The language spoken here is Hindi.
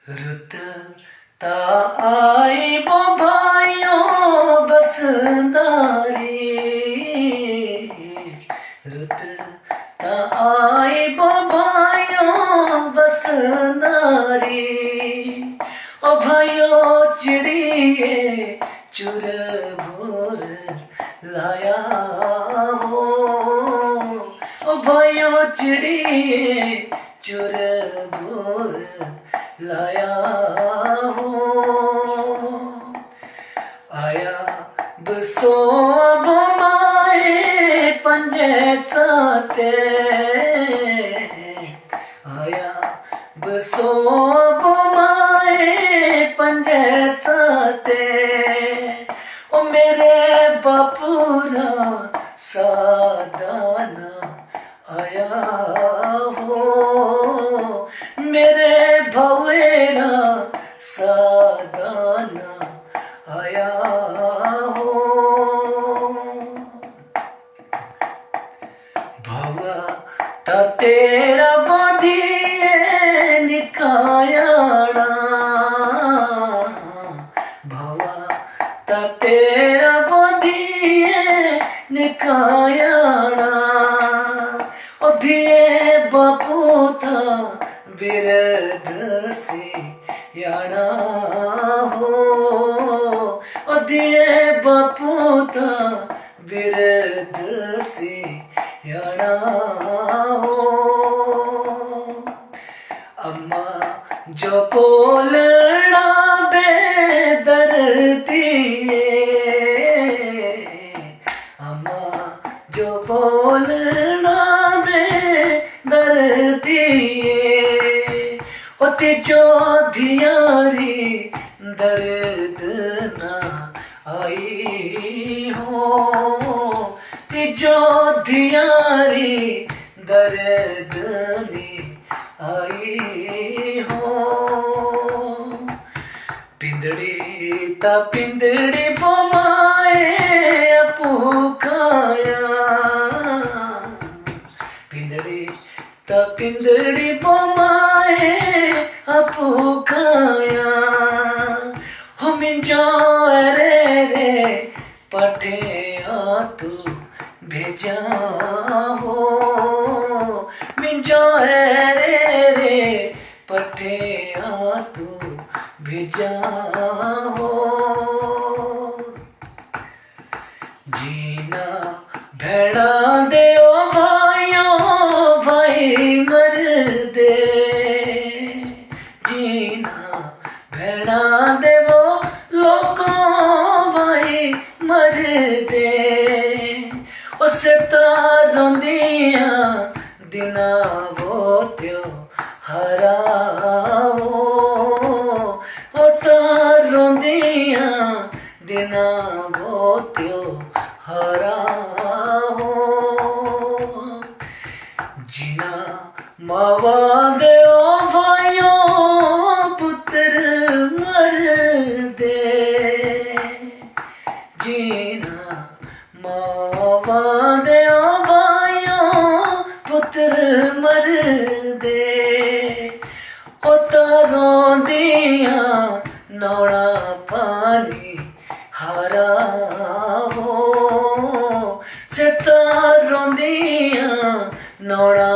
रुत ता आई वो भाइयों बसदारी, रुत ता आई वो भाइयों बसदारी। ओ भाइयों चिड़िए चुर भोर लाया हो, ओ भाइयों चिड़िए चुर भोर लाया हो। आया बसो अब माए पंजे साते, आया बसो अब माए पंजे साते। ओ मेरे बापूरा सादाना आया हो, मेरे भवेरा सादाना आया हो। भवा ता तेरा बाधिए निकायाना, भवा ता तेरा बाधिए निकायाना। ओ धिए बापू था बिरद से याना हो, ओ दिए बापू था बिरद से याना हो। अम्मा जो बोलना बेदर्दी, अम्मा जो बोलना बेदर्दी। ओ तिजो धियारी दर्द ना आई हो, तिजो धियारी दर्द ने आई हो। पिंदड़ी ता पिंदड़ी बोमाए पुकाया, पिंदड़ी ता पिंदड़ी बोमाए पुकाया। हम जो रे पठे तू भेजा हो, मिंजो रे पठे तू भेजा हो। जीना भेड़ा दे ओ भाइयों भाई मर दे, जीना भेड़ा दे वो लोगों भाई मर दे। उसे रोंदिया दिना वो त्यो हरा हो, वो रोंदिया दिना वो त्यो हरा हो। जीना मावा दे ओ भाइयों पुत्र मर दे, जीना मावा दे ओ भाइयों पुत्र मर दे। ओ तारों दिया नौड़ा पानी हारा हो, से तारों दिया नौड़ा